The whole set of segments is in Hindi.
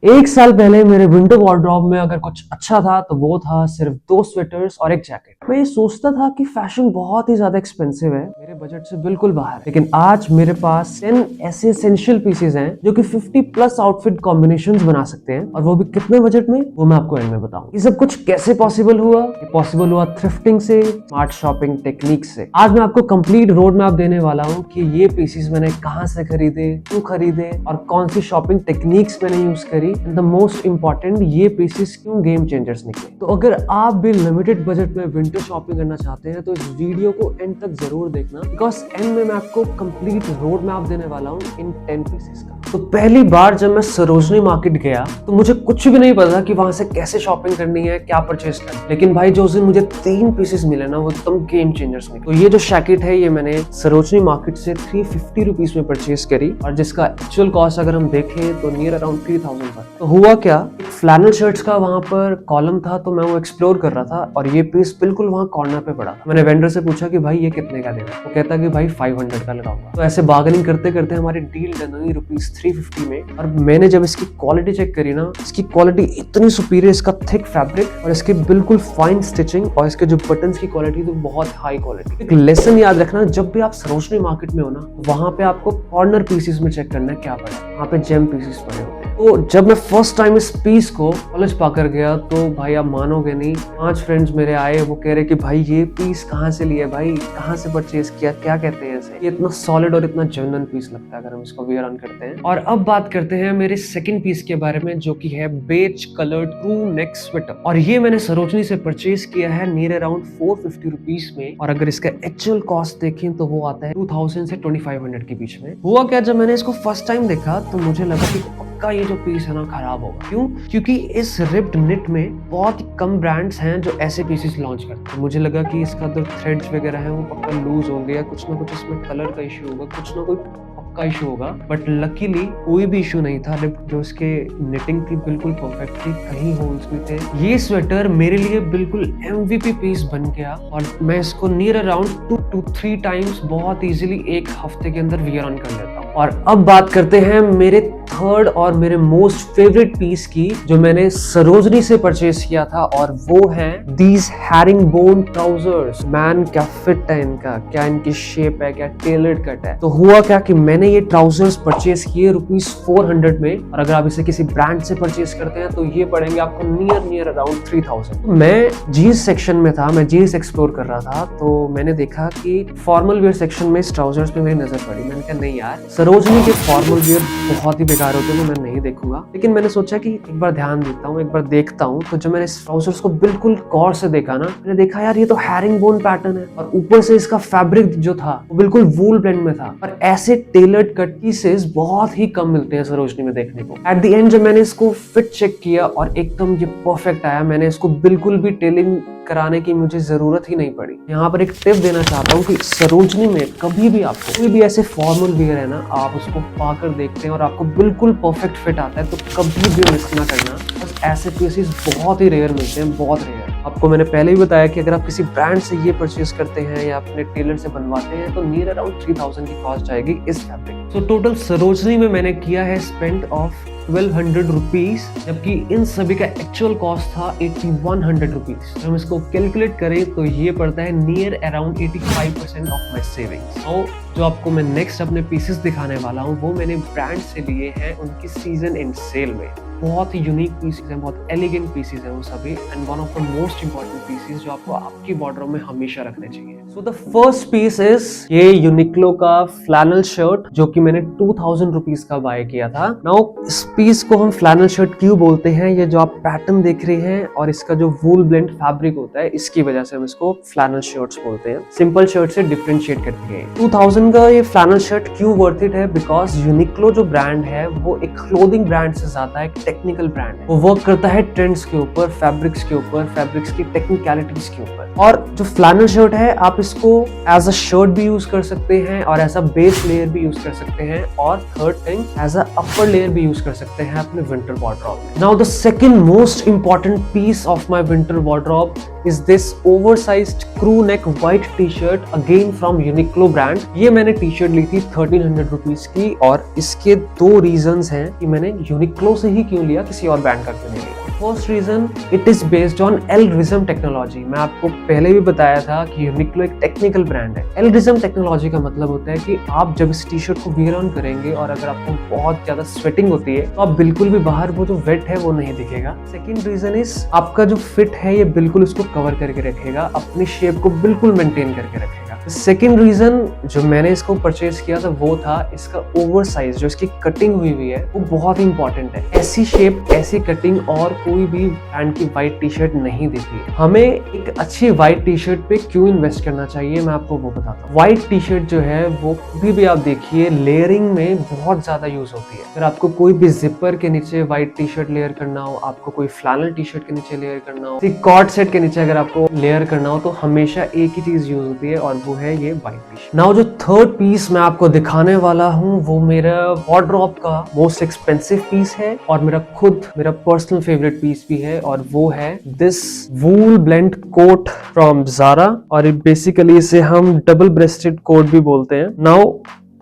एक साल पहले मेरे विंटर वार्डरोब में अगर कुछ अच्छा था तो वो था सिर्फ 2 स्वेटर्स और एक जैकेट। मैं ये सोचता था कि फैशन बहुत ही ज्यादा एक्सपेंसिव है, मेरे बजट से बिल्कुल बाहर है। लेकिन आज मेरे पास 10 ऐसे एसेंशियल पीसेज हैं जो कि 50 प्लस आउटफिट कॉम्बिनेशंस बना सकते हैं, और वो भी कितने बजट में, वो मैं आपको एंड में बताऊं। ये सब कुछ कैसे पॉसिबल हुआ? ये पॉसिबल हुआ थ्रिफ्टिंग से, स्मार्ट शॉपिंग टेक्निक से। आज मैं आपको कंप्लीट रोड मैप देने वाला हूँ कि ये पीसेज मैंने कहाँ से खरीदे, क्यों खरीदे और कौन सी शॉपिंग टेक्निक्स मैंने यूज करी। द मोस्ट इंपॉर्टेंट, ये पीसेस क्यों गेम चेंजर्स निकले। तो अगर आप भी लिमिटेड बजट में विंटर शॉपिंग करना चाहते हैं तो इस वीडियो को एंड तक जरूर देखना, बिकॉज एंड में मैं आपको कंप्लीट रोड मैप देने वाला हूँ इन 10 पीसेस का। तो पहली बार जब मैं सरोजनी मार्केट गया तो मुझे कुछ भी नहीं पता कि वहां से कैसे शॉपिंग करनी है, क्या परचेज करना है। लेकिन भाई जो उस दिन मुझे 3 पीसेस मिले ना, वो एकदम गेम चेंजर्स निकले। तो ये जो जैकेट है, ये मैंने सरोजनी मार्केट से 350 रुपीज में परचेज करी, और जिसका एक्चुअल कॉस्ट अगर हम देखें तो नियर अराउंड 3000 था। तो हुआ क्या, फ्लैनल शर्ट्स का वहां पर कॉलम था, तो मैं वो एक्सप्लोर कर रहा था और ये पीस बिल्कुल वहां कॉर्नर पे पड़ा। मैंने वेंडर से पूछा कि भाई ये कितने का देना, वो कहता कि भाई 500 का लगाऊंगा। तो ऐसे बार्गेनिंग करते करते हमारी डील डन हुई ₹350 में। और मैंने जब इसकी क्वालिटी चेक करी ना, इसकी क्वालिटी इतनी सुपीरियर, इसका थिक फैब्रिक और इसकी बिल्कुल फाइन स्टिचिंग और इसके जो बटन्स की क्वालिटी तो बहुत हाई क्वालिटी। एक लेसन याद रखना, जब भी आप सरोजनी मार्केट में हो ना, वहां पे आपको कॉर्नर पीसेस में चेक करना है क्या पड़ा है, वहां पे जेम पीसेस पड़े होते हैं। तो जब मैं फर्स्ट टाइम इस पीस को कॉलेज पाकर गया तो भाई आप मानोगे नहीं, 5 फ्रेंड्स मेरे आए, वो कह रहे कि भाई ये पीस कहाँ से लिया भाई, कहाँ से परचेज किया, क्या कहते हैं इसे, ये इतना सॉलिड और इतना जेन्युइन पीस लगता है अगर हम इसको वियर ऑन करते हैं। और अब बात करते हैं मेरे सेकंड पीस के बारे में, जो कि है beige coloured crew neck sweater. और ये मैंने सरोजनी से परचेज किया है नियर अराउंड 450 रुपीज में, और अगर इसका एक्चुअल कॉस्ट देखें तो वो आता है 2000 से 2500 के बीच में। हुआ क्या, जब मैंने इसको फर्स्ट टाइम देखा तो मुझे लगा कि पक्का ये जो पीस है ना खराब होगा। क्यों? क्योंकि इस रिप्ड निट में बहुत ही कम ब्रांड्स हैं जो ऐसे पीसेस लॉन्च करते हैं। मुझे लगा कि इसका जो थ्रेड्स वगैरह है वो पक्का लूज होंगे, या कुछ ना कुछ इसमें कलर का इश्यू होगा, कुछ ना कोई पक्का इशू होगा। बट लकीली कोई भी इशू नहीं था। रिप्ड जो इसके निटिंग थी बिल्कुल परफेक्ट थी, कहीं होल्स भी थे। ये स्वेटर मेरे लिए बिल्कुल MVP पीस बन गया, और मैं इसको नियर अराउंड 2 to 3 टाइम्स बहुत इजीली एक हफ्ते के अंदर वियर ऑन कर लेता हूँ। और अब बात करते हैं मेरे थर्ड और मेरे मोस्ट फेवरेट पीस की, जो मैंने सरोजनी से परचेज किया था, और वो है दीज हैरिंगबोन ट्राउजर्स। मैन क्या फिट है इनका, क्या इनकी शेप है, क्या टेलर्ड कट है। तो हुआ क्या कि मैंने ये ट्राउजर्स परचेज किए ₹400 में, और अगर आप इसे किसी ब्रांड से परचेज करते हैं तो ये पड़ेंगे आपको नियर अराउंड 3000। मैं जीन्स सेक्शन में था, मैं जीन्स एक्सप्लोर कर रहा था, तो मैंने देखा कि फॉर्मल वेयर सेक्शन में इस ट्राउजर्स पे मेरी नजर पड़ी। मैंने कहा नहीं यार, सरोजनी के फॉर्मल वेयर बहुत ही बेकार होते हैं, तो मैं नहीं देखूंगा। लेकिन मैंने सोचा कि एक बार ध्यान देता हूँ, एक बार देखता हूँ। तो जब मैंने इस ट्राउजर्स को बिल्कुल गौर से देखा ना, मैंने देखा यार ये तो हैरिंगबोन पैटर्न है, और ऊपर से इसका फैब्रिक जो था वो बिल्कुल वूल ब्लेंड में था। और ऐसे टेलर्ड कट पीसेस बहुत ही कम मिलते हैं सरोजनी में देखने को। एट द एंड जब मैंने इसको फिट चेक किया और एकदम ये परफेक्ट आया, मैंने इसको बिल्कुल भी टेलिंग कराने की मुझे जरूरत ही नहीं पड़ी। यहाँ पर एक टिप देना चाहता हूँ कि सरोजनी में कभी भी आपको कोई भी ऐसे फॉर्मल वेयर है ना, आप उसको पाकर देखते हैं और आपको बिल्कुल परफेक्ट फिट आता है, तो कभी भी मिस ना करना। बस ऐसे पीसेस बहुत ही रेयर मिलते हैं, बहुत रेयर। आपको मैंने पहले भी बताया कि अगर आप किसी ब्रांड से ये परचेज करते हैं या अपने टेलर से बनवाते हैं तो नियर अराउंड 3000 की कॉस्ट आएगी इस फैब्रिक। तो टोटल सरोजनी में मैंने किया है स्पेंड ऑफ 1200 रुपीज, जबकि इन सभी का एक्चुअल कॉस्ट था 8100 रुपीज। हम इसको कैलकुलेट करें तो ये पड़ता है near around 85% of my savings. तो जो आपको मैं नेक्स्ट अपने पीसेस दिखाने वाला हूँ वो मैंने ब्रांड से लिए हैं उनकी सीजन एंड सेल में। बहुत ही यूनिक पीसेस हैं, बहुत एलिगेंट पीसेस हैं वो सभी, and one of the most important pieces जो आपको आपकी वार्डरोब में हमेशा रखने चाहिए। So the first piece is ये यूनिक्लो का फ्लैनल शर्ट, जो कि मैंने 2000 रुपीज का बाय किया था। नाउ इस पीस को हम फ्लैनल शर्ट क्यों बोलते हैं, ये जो आप पैटर्न देख रहे हैं और इसका जो वूल ब्लेंड फैब्रिक होता है, इसकी वजह से हम इसको फ्लैनल शर्ट्स बोलते हैं। सिंपल शर्ट से डिफरेंशिएट करती है। 2000 का ये फ्लैनल शर्ट क्यों वर्थ इट है, बिकॉज यूनिक्लो जो ब्रांड है वो एक क्लोथिंग ब्रांड से ज्यादा एक टेक्निकल ब्रांड है। वो वर्क करता है ट्रेंड्स के ऊपर, फैब्रिक्स के ऊपर, फैब्रिक्स की टेक्निकलिटीज के ऊपर। और जो फ्लैनल शर्ट है आप इसको एज अ शर्ट भी यूज कर सकते हैं, और एज अ बेस लेयर भी यूज कर सकते हैं, और third thing as a upper layer भी यूज कर सकते हैं अपने विंटर वार्डरोब में। Now the second most important piece of my winter wardrobe is this oversized crew neck white T shirt, again from Uniqlo brand. ये मैंने टी शर्ट ली थी 1300 रुपीज की, और इसके 2 रीजंस हैं कि मैंने यूनिक्लो से ही क्यों क्यों लिया, किसी और ब्रांड का क्यों नहीं लिया? First reason, it is based on एलरिज्म टेक्नोलॉजी। मैं आपको पहले भी बताया था कि यूनिक्लो एक टेक्निकल ब्रांड है। एलरिज्म टेक्नोलॉजी का मतलब होता है कि आप जब इस टी शर्ट को वियर ऑन करेंगे और अगर आपको बहुत ज्यादा स्वेटिंग होती है तो आप बिल्कुल भी बाहर वो जो वेट है वो नहीं दिखेगा। सेकेंड रीजन इज, आपका जो फिट है ये बिल्कुल उसको कवर करके रखेगा, अपनी शेप को बिल्कुल मेंटेन करके रखेगा। सेकेंड रीजन जो मैंने इसको परचेज किया था वो था इसका ओवर साइज, जो इसकी कटिंग हुई है वो बहुत ही इंपॉर्टेंट है। ऐसी शेप, ऐसी कटिंग और कोई भी ब्रांड की व्हाइट टी शर्ट नहीं देती है। हमें एक अच्छी व्हाइट टी शर्ट पे क्यों इन्वेस्ट करना चाहिए, मैं आपको वो बताता हूँ। व्हाइट टी शर्ट जो है वो कभी भी आप देखिए लेयरिंग में बहुत ज्यादा यूज होती है। अगर आपको कोई भी जिपर के नीचे व्हाइट टी शर्ट लेयर करना हो, आपको कोई फ्लैनल टी शर्ट के नीचे लेयर करना हो, कॉर्ड सेट के नीचे अगर आपको लेयर करना हो, तो हमेशा एक ही चीज यूज होती है और वो है ये व्हाइट टी शर्ट। नाउ जो थर्ड पीस मैं आपको दिखाने वाला हूँ वो मेरा वार्डरोब का मोस्ट एक्सपेंसिव पीस है और मेरा पर्सनल फेवरेट पीस भी है, और वो है this wool blend coat from Zara. और बेसिकली इसे हम डबल ब्रेस्टेड कोट भी बोलते हैं। नाउ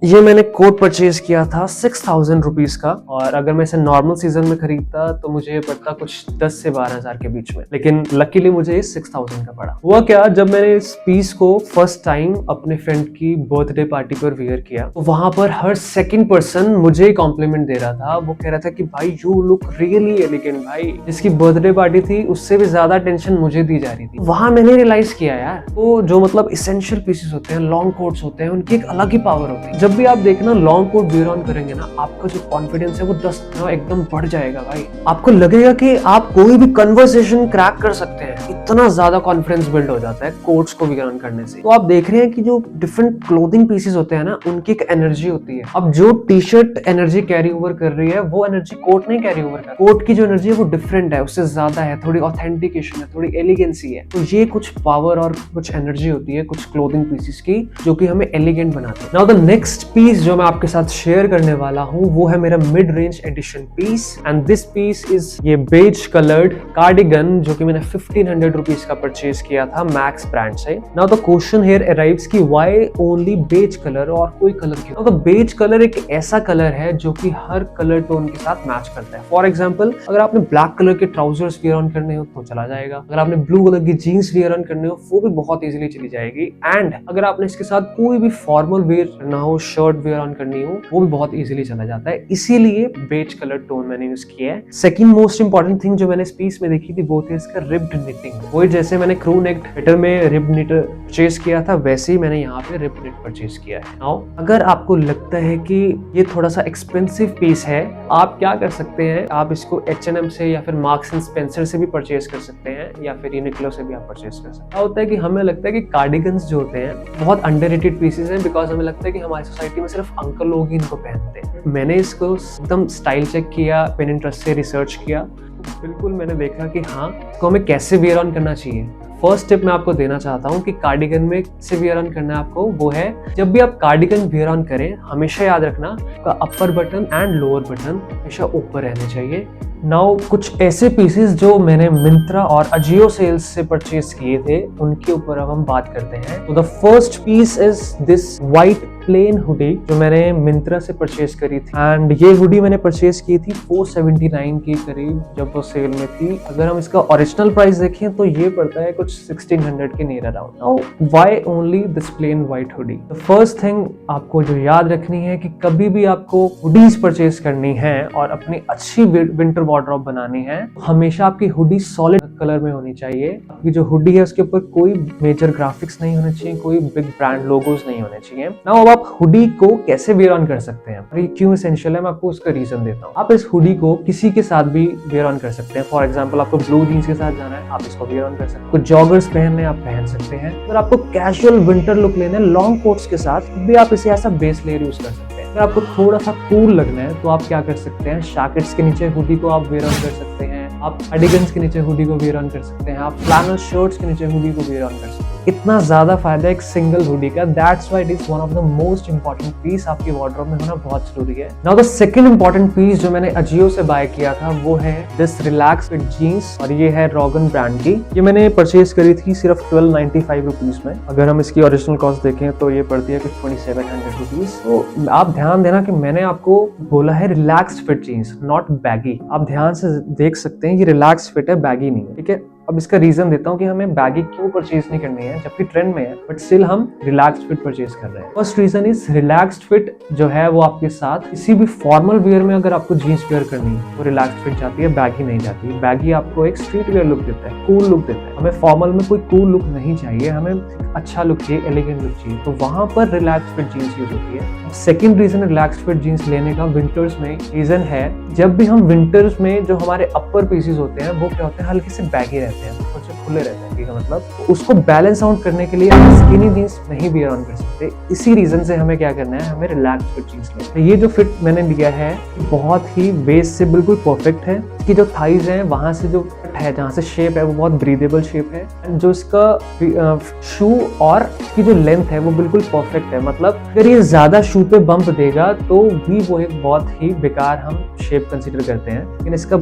ये मैंने कोट परचेज किया था 6000 रुपीज का, और अगर मैं इसे नॉर्मल सीजन में खरीदता तो मुझे पड़ता कुछ 10 से 12 हजार के बीच में, लेकिन लकीली मुझे 6000 का पड़ा। हुआ क्या, जब मैंने इस पीस को फर्स्ट टाइम अपने फ्रेंड की बर्थडे पार्टी पर वेयर किया तो वहां पर हर सेकंड पर्सन मुझे कॉम्प्लीमेंट दे रहा था। वो कह रहा था कि भाई यू लुक रियली एलिगेंट। भाई जिसकी बर्थडे पार्टी थी उससे भी ज्यादा टेंशन मुझे दी जा रही थी। वहां मैंने रियलाइज किया यार, तो जो मतलब इसेंशियल पीसेस होते हैं, लॉन्ग कोट्स होते हैं, उनकी एक अलग ही पावर होती है। जब भी आप देखना लॉन्ग कोट वेयर ऑन करेंगे ना, आपका जो कॉन्फिडेंस है वो 10 एकदम बढ़ जाएगा भाई। आपको लगेगा कि आप कोई भी कन्वर्सेशन क्रैक कर सकते हैं, इतना ज्यादा कॉन्फिडेंस बिल्ड हो जाता है कोट्स को वेयर ऑन करने से। तो आप देख रहे हैं कि जो डिफरेंट क्लोथिंग पीसेस होते हैं ना, उनकी एक एनर्जी होती है। अब जो T shirt energy carry over कर रही है वो एनर्जी कोट नहीं कैरी ओवर कर। कोट की जो एनर्जी है वो डिफरेंट है, उससे ज्यादा है, थोड़ी ऑथेंटिकेशन है, थोड़ी एलिगेंसी है। तो ये कुछ पावर और कुछ एनर्जी होती है कुछ क्लोथिंग पीसेस की, जो कि हमें एलिगेंट बनाते हैं। नाउ द नेक्स्ट पीस जो मैं आपके साथ शेयर करने वाला हूं वो है मेरा mid range edition piece, and this piece is ये बेज कलर्ड कार्डिगन, जो कि मैंने 1500 रुपीज का परचेज किया था मैक्स ब्रांड से। Now the question here arrives कि व्हाई ओनली बेज कलर और कोई कलर क्यों? नाउ द बेज कलर एक ऐसा कलर है जो कि हर कलर टोन के साथ मैच करता है। फॉर एग्जांपल, अगर आपने ब्लैक कलर के ट्राउजर्स वेयर ऑन करने हो तो चला जाएगा, अगर आपने ब्लू कलर की जीन्स वेयर ऑन करने हो वो भी बहुत इजीली चली जाएगी, एंड अगर आपने इसके साथ कोई भी फॉर्मल वेयर करना हो, शर्ट वेयर ऑन करनी हो, वो भी बहुत इजीली चला जाता है। इसीलिए बेज कलर टोन मैंने यूज किया है। सेकंड मोस्ट इंपॉर्टेंट थिंग जो मैंने इस पीस में देखी थी वो थी इसका रिब्ड निटिंग। वो जैसे मैंने क्रू नेक स्वेटर में रिब निट परचेज किया था, वैसे ही मैंने यहाँ पे रिब निट परचेज किया है। नाउ अगर आपको लगता है कि ये थोड़ा सा एक्सपेंसिव पीस है, आप क्या कर सकते हैं, आप इसको H&M से या फिर मार्क्स एंड स्पेंसर से भी परचेज कर सकते हैं, या फिर यूनिक्लो से भी आप परचेज कर सकते हैं। क्या होता है कि हमें लगता है कि कार्डिगन्स जो होते हैं बहुत अंडररेटेड पीसेस हैं, बिकॉज हमें लगता है कि हमारी सोसाइटी में सिर्फ अंकल लोग ही इनको पहनते हैं। मैंने इसको एकदम स्टाइल चेक किया, पिनिंटरेस्ट से रिसर्च किया, तो बिल्कुल मैंने देखा कि हाँ, इसको हमें कैसे वेयर ऑन करना चाहिए। फर्स्ट टिप मैं आपको देना चाहता हूँ कि कार्डिगन में कैसे वेयर ऑन करना है आपको, वो है जब भी आप कार्डिगन वेयर ऑन करें हमेशा याद रखना आपका अपर बटन एंड लोअर बटन हमेशा ऊपर रहने चाहिए। नाउ कुछ ऐसे पीसेस जो मैंने मिंत्रा और अजियो सेल्स से परचेज किए थे उनके ऊपर अब हम बात करते हैं। तो the first piece is this white plain hoodie जो मैंने मिंत्रा से परचेज करी थी, एंड ये हुडी मैंने परचेज की थी 479 के करीब जब वो सेल में थी। अगर हम इसका ओरिजिनल प्राइस देखें तो ये पड़ता है कुछ 1600 के near around. Now why only this plain white hoodie? The first thing आपको जो याद रखनी है कि कभी भी आपको हुडीज परचेज करनी है और अपनी अच्छी विंटर वार्डरोब बनानी है, हमेशा आपकी हुडी सॉलिड कलर में होनी चाहिए। आपकी जो हुडी है उसके ऊपर कोई मेजर ग्राफिक्स नहीं होने चाहिए, कोई बिग ब्रांड लोगोस नहीं होने चाहिए। नाउ आप हुडी को कैसे वेयर ऑन कर सकते हैं और ये क्यों एसेंशियल है, मैं आपको उसका रीजन देता हूँ। आप इस हुडी को किसी के साथ भी वेयर ऑन कर सकते हैं। फॉर एग्जांपल, आपको ब्लू जीन्स के साथ जाना है, आप इसको वेयर ऑन कर सकते हैं। कुछ जॉगर्स पहनने आप पहन सकते हैं। अगर आपको कैजुअल विंटर लुक लेना है लॉन्ग कोट्स के साथ भी आप इसे ऐसा बेस लेयर यूज कर सकते हैं। अगर आपको थोड़ा सा कूल लगना है तो आप क्या कर सकते हैं, जैकेट्स के नीचे हुडी को आप वेयर ऑन कर सकते हैं, आप कार्डिगन्स के नीचे हुडी को वेयर ऑन कर सकते हैं, आप फ्लैनल शर्ट्स के नीचे हुडी को वेयर ऑन कर सकते हैं। इतना ज्यादा फायदा एक सिंगल हुडी का, that's why it is one of the most important piece आपकी वार्डरोब में होना बहुत जरूरी है। Now the second important piece जो मैंने अजियो से बाय किया था वो है दिस रिलैक्स फिट जीन्स, और ये है रॉगन ब्रांड की। ये मैंने परचेज करी थी सिर्फ 1295 रुपीज में। अगर हम इसकी ओरिजिनल कॉस्ट देखें तो ये पड़ती है कुछ 2700 रुपीज। तो आप ध्यान देना कि मैंने आपको बोला है relaxed fit jeans, not baggy. आप ध्यान से देख सकते हैं ये रिलैक्स फिट है, बैगी नहीं है, ठीक है। अब इसका रीजन देता हूँ कि हमें बैगी क्यों परचेज नहीं करनी है जबकि ट्रेंड में है, बट स्टिल हम रिलैक्स्ड फिट परचेज कर रहे हैं। First reason is relaxed fit जो है वो आपके साथ किसी भी फॉर्मल वेयर में अगर आपको जीन्स वेयर करनी है तो रिलैक्स्ड फिट जाती है, बैगी नहीं जाती। बैगी आपको एक स्ट्रीट वेयर लुक देता है, कूल लुक देता है। हमें फॉर्मल में कोई कूल लुक नहीं चाहिए, हमें अच्छा लुक चाहिए, एलिगेंट लुक चाहिए, तो वहां पर रिलैक्स्ड फिट जीन्स यूज होती है। Second reason relaxed fit jeans लेने का विंटर्स में रीजन है, जब भी हम विंटर्स में जो हमारे अपर पीसेस होते हैं वो क्या होते हैं, हल्के से बैगी रहते हैं, ऊपर से खुले रहते हैं, ठीक है। मतलब उसको बैलेंस आउट करने के लिए हम स्किनी जीन्स नहीं वियर ऑन कर सकते। इसी रीजन से हमें क्या करना है, हमें रिलैक्स्ड फिट जीन्स लेना है। ये जो फिट मैंने लिया है बहुत ही वेस्ट से बिल्कुल परफेक्ट है। इसकी जो थाइज है वहां से जो फिट है, जहाँ से शेप है वो बहुत ब्रीदेबल शेप है। जो इसका शू और इसकी जो लेंथ है वो बिल्कुल परफेक्ट है। मतलब अगर ये ज्यादा शू पे बम्प देगा तो भी वो एक बहुत ही बेकार हम शेप कंसीडर करते हैं, लेकिन इसका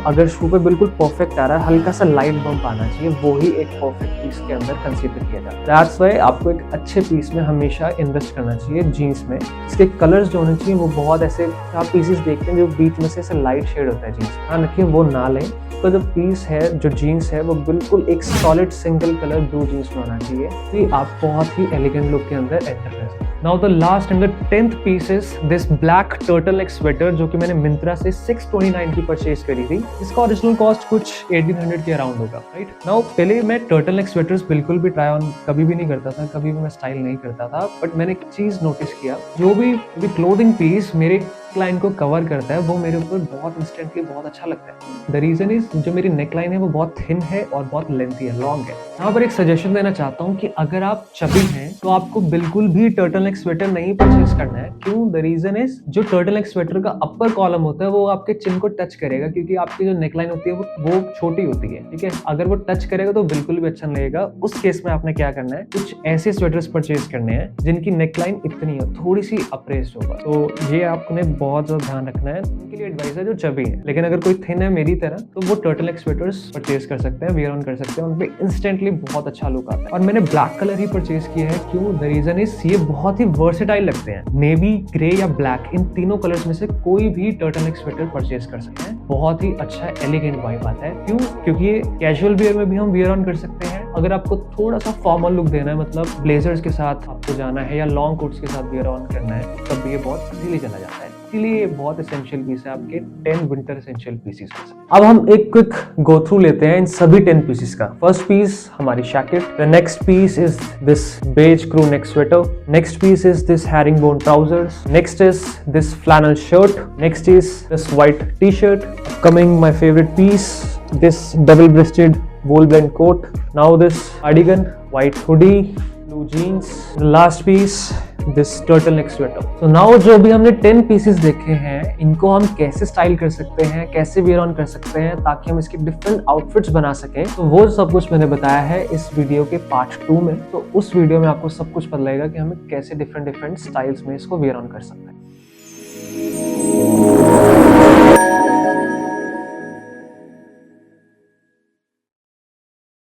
अगर शू पे बिल्कुल परफेक्ट आ रहा है, हल्का सा लाइट बम्प आना चाहिए, वो ही एक परफेक्ट पीस के अंदर कंसीडर किया जाता है। दैट्स व्हाई आपको एक अच्छे पीस में हमेशा इन्वेस्ट करना चाहिए जीन्स में। इसके कलर्स जो होने चाहिए वो बहुत ऐसे, आप पीसेस देखते हैं जो बीच में से ऐसे लाइट शेड होता है जीन्स, ध्यान रखिए वो ना लें। तो जो पीस है, जो जीन्स है वो बिल्कुल एक solid single colour blue jeans में होना चाहिए, तो आप बहुत ही एलिगेंट लुक के अंदर एंटर कर सकते हैं। Now the last and the 10th piece is this black turtle neck sweater, जो कि मैंने मिंत्रा से 629 की परचेज करी थी। इसका ओरिजिनल कॉस्ट कुछ 1800 के अराउंड होगा, राइट। नाउ पहले मैं टर्टल नेक स्वेटर्स बिल्कुल भी ट्राई ऑन कभी भी नहीं करता था, कभी भी मैं स्टाइल नहीं करता था, बट मैंने एक चीज नोटिस किया, जो भी क्लोथिंग पीस मेरे नेकलाइन को कवर करता है वो मेरे ऊपर बहुत इंस्टेंटली बहुत अच्छा लगता है। द रीजन इज जो मेरी नेकलाइन है वो बहुत थिन है और बहुत लेंथी है, लॉन्ग है। यहाँ पर एक सजेशन देना चाहता हूँ कि अगर आप चबी हैं तो आपको बिल्कुल भी टर्टल नेक स्वेटर नहीं परचेज करना है। क्यों? द रीजन इज जो टर्टल नेक स्वेटर का अपर कॉलम होता है वो आपके चिन को टच करेगा, क्योंकि आपकी जो नेकलाइन होती है वो छोटी होती है, ठीक है। अगर वो टच करेगा तो बिल्कुल भी अच्छा नहीं लगेगा। उस केस में आपने क्या करना है, कुछ ऐसे स्वेटर्स परचेज करने हैं जिनकी नेकलाइन इतनी हो, थोड़ी सी अप्रेस्ड होगा, तो ये आपने बहुत ज्यादा ध्यान रखना है। उनके लिए एडवाइस है जो चबी है, लेकिन अगर कोई थिन है मेरी तरह तो वो टर्टल नेक स्वेटर्स परचेज कर सकते हैं, वियर ऑन कर सकते हैं, उनपे इंस्टेंटली बहुत अच्छा लुक आता है। और मैंने ब्लैक कलर ही परचेज किया है। क्यों? द रीजन इज ये बहुत ही वर्सेटाइल लगते हैं। नेवी, ग्रे या ब्लैक, इन तीनों कलर्स में से कोई भी टर्टल नेक स्वेटर परचेज कर सकते हैं, बहुत ही अच्छा एलिगेंट वाइब आता है। क्यों? क्योंकि ये कैजुअल वेयर में भी हम वियर ऑन कर सकते हैं। अगर आपको थोड़ा सा फॉर्मल लुक देना है, मतलब ब्लेजर्स के साथ आपको जाना है या लॉन्ग कोट्स के साथ वियर ऑन करना है, तब भी ये बहुत इजीली चला जाता है। इसीलिए ये बहुत एसेंशियल पीस है आपके 10 विंटर एसेंशियल पीसेस में से। अब हम एक क्विक गो थ्रू लेते हैं इन सभी 10 पीसेस का। फर्स्ट पीस हमारी jacket, the next piece is this beige crew neck sweater, next piece is this herringbone trousers, next is this flannel shirt, next is this white T shirt, coming my favourite piece, this double breasted wool blend coat, now this cardigan, white hoodie, blue jeans, the last piece this turtleneck sweater. So now जो भी हमने 10 पीसेस देखे हैं, इनको हम कैसे स्टाइल कर सकते हैं, कैसे वेयर ऑन कर सकते हैं ताकि हम इसके डिफरेंट आउटफिट्स बना सकें, तो वो सब कुछ मैंने बताया है इस वीडियो के पार्ट 2 में। तो उस वीडियो में आपको सब कुछ पता लगेगा कि हमें कैसे डिफरेंट स्टाइल्स में इसको वेयर ऑन कर सकते हैं।